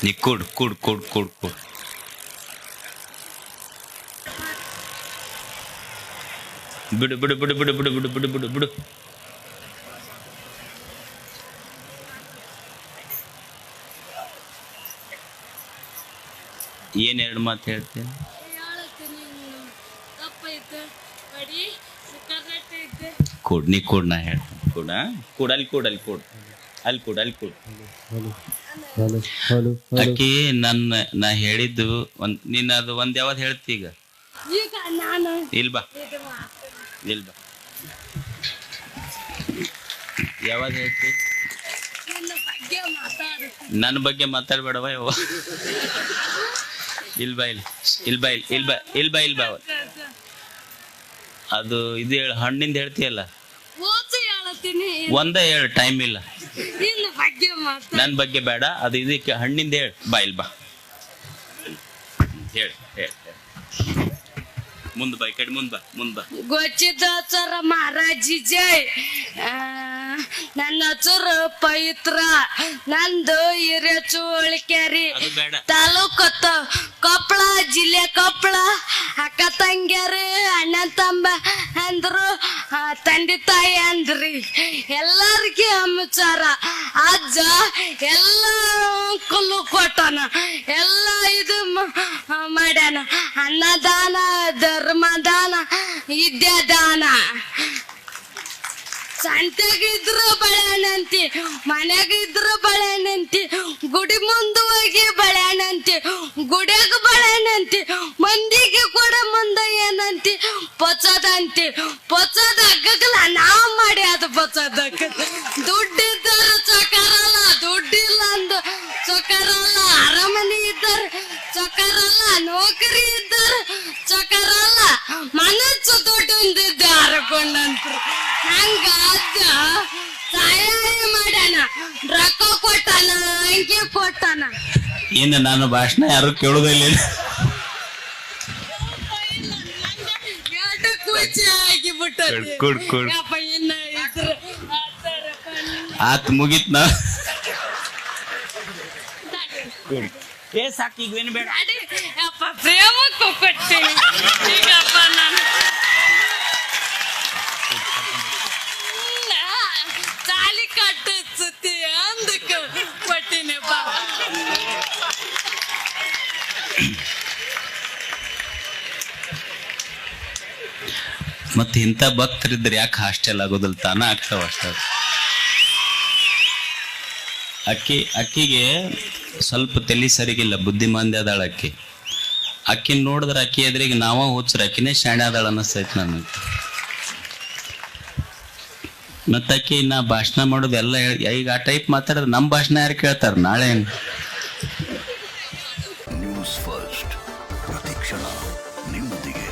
ನೀ ಕೂಡ್ ಕೂಡ್ ಕೂಡ್ ಕೂಡ್ ಕೂಡ್. ಬಿಡು ಬಿಡು ಬಿಡು ಬಿಡು ಬಿಡು ಬಿಡು ಬಿಡು ಬಿಡು ಬಿಡು. ಏನ್ ಎರಡು ಮಾತು ಹೇಳ್ತೀನಿ. ಕೂಡ್ ನೀ ಕೂಡ್, ನಾ ಹೇಳ್ತೀನಿ ಕೂಡ. ಕೂಡ್ ಅಲ್ಲಿ ಕೂಡ್, ಅಲ್ಲಿ ಕೂಡ್, ಅಲ್ಲಿ ಕೂಡ್, ಅಲ್ಲಿ ಕೂಡ್. ಅಕ್ಕಿ ನಾ ಹೇಳಿದ್ದು ನೀನ್ ಅದು ಒಂದ್ ಯಾವ್ದು ಹೇಳ್ತಿ ಈಗ? ಇಲ್ ಬಾ, ಇಲ್ ಬಾ. ಯಾವಾಗ ಹೇಳ್ತಿ? ನನ್ನ ಬಗ್ಗೆ ಮಾತಾಡ್ಬೇಡವ ಯವ್ವ. ಇಲ್ ಬಾ, ಇಲ್ಲಿ ಇಲ್ ಬಾ, ಇಲ್ಲಿ ಇಲ್ ಬಾ, ಇಲ್ ಬಾ, ಇಲ್ ಬಾ. ಅದು ಇದು ಹೇಳ, ಹಣ್ಣಿಂದ ಹೇಳ್ತೀಯಲ್ಲ, ಒಂದೇ ಹೇಳು, ಟೈಮ್ ಇಲ್ಲ. ನನ್ ಬಗ್ಗೆ ಬೇಡ, ಅದು ಇದಕ್ಕೆ ಹಣ್ಣಿಂದ ಹೇಳ. ಬಾ, ಇಲ್ ಬಾ, ಹೇಳ ಹೇಳ. ಮುಂದ್ ಬಾ, ಈ ಕಡೆ ಮುಂದ್ ಬಾ, ಮುಂದ್ ಬಾ. ಗೊಚ್ಚಿದ ಮಹಾರಾಜಿ ಜೈ. ನನ್ನ ಹೆಸರು ಪವಿತ್ರ, ನಂದು ಹಿರೇಚೋಳಿಕೆರಿ, ತಾಲೂಕು ಕೊಪ್ಪಳ ಜಿಲ್ಲೆ ಕೊಪ್ಪಳ. ಅಕ್ಕ ತಂಗಿಯರು ಅಣ್ಣ ತಮ್ಮ ಅಂದ್ರು, ತಂದೆ ತಾಯಿ ಅಂದ್ರಿ, ಎಲ್ಲರಿಗೆ ಅಮ್ಮಚಾರ. ಅಜ್ಜ ಎಲ್ಲ ಕುಲ್ಲು ಕೊಟ್ಟನ, ಎಲ್ಲ ಇದು ಮಾಡ್ಯಾನ. ಅನ್ನದಾನ, ಧರ್ಮದಾನ, ವಿದ್ಯಾದಾನ. ಸಂತೆಗಿದ್ರು ಬಳೆಹಣ್ಣಂತಿ, ಮನೆಗಿದ್ರು ಬಳೆಹಣ್ಣಂತಿ, ಗುಡಿ ಮುಂದೆ ಹೋಗಿ ಬಳೆಹಣ್ಣಂತಿ, ಗುಡಿಯಾಗ ಬಳೆಹಣ್ಣಂತಿ, ಮಂದಿಗೆ ಕೂಡ ಮುಂದೆ ಏನಂತಿ ಪೊಚ್ಚದಂತಿ. ಪೊಚ್ಚದ ಹಗ್ಗಲ್ಲ ನಾವು ಮಾಡಿ ಅದು ಪೊಚ್ಚದಕ್ಕ. ದುಡ್ಡಿದ್ದರು ಚೊಕ್ಕರಲ್ಲ, ದುಡ್ಡಿಲ್ಲ ಅಂದು ಚೊಕ್ಕರಲ್ಲ. ಅರಮನೆ ಇದ್ದರು ಚೊಕ್ಕರಲ್ಲ, ನೌಕರಿ ಇದ್ದರು ಚೊಕ್ಕರಲ್ಲ. ಮನಸ್ಸು ದುಡ್ಡಿಂದಿದ್ದು ಹರಕೊಂಡಂತ್ರು. ಹಂಗ ಅಜ್ಜ ಸಹಾಯ ಮಾಡ್ಯಾನ, ರೊಕ್ಕ ಕೊಟ್ಟಾನ, ಅಂಗಿ ಕೊಟ್ಟಾನ. ಇನ್ನು ನಾನು ಭಾಷಣ ಯಾರು ಕೇಳುದಿಲ್ಲ. ಖುಷಿ ಆಗಿಬಿಟ್ಟು ಆತ್ ಮುಗಿತ್ ನಾ. ಏ ಸಾಕು, ಈಗ ಏನು ಬೇಡ. ಅಪ್ಪ ಪ್ರೇಮಕ್ಕೂ ಕೊಟ್ಟೀನಿ ಈಗಪ್ಪ. ನಾನು ತಾಲಿ ಕಟ್ಟಿಸುತ್ತಿ ಅಂದಕ್ಕೆ ಕೊಟ್ಟಿನಿ ಬಾ. ಮತ್ತೆ ಇಂಥ ಭಕ್ತರಿದ್ರೆ ಯಾಕೆ ಹಾಸ್ಟೆಲ್ ಆಗೋದಿಲ್ಲ, ತಾನ ಆಗ್ತಾವ ಅಷ್ಟ. ಅಕ್ಕಿಗೆ ಸ್ವಲ್ಪ ತಲೆ ಸರಿಗಿಲ್ಲ, ಬುದ್ಧಿಮಾಂದ್ಯ ಅದಾಳ ಅಕ್ಕಿ. ಅಕ್ಕಿನ ನೋಡಿದ್ರೆ ಅಕ್ಕಿ ಎದುರಿಗೆ ನಾವ ಹುಚ್ಚರ, ಅಕ್ಕಿನೇ ಶಾಣೆ ಅದಾಳ ಅನ್ನಿಸ್ತೈತಿ ನನಗೆ. ಮತ್ತೆ ಅಕ್ಕಿ ನಾ ಭಾಷಣ ಮಾಡೋದು ಎಲ್ಲ ಈಗ ಆ ಟೈಪ್ ಮಾತಾಡಿದ್ರೆ ನಮ್ಮ ಭಾಷಣ ಯಾರು ಕೇಳ್ತಾರ ನಾಳೆ? ನ್ಯೂಸ್ ಫಸ್ಟ್, ಪ್ರತಿಕ್ಷಣ ನಿಮ್ಮೊಂದಿಗೆ.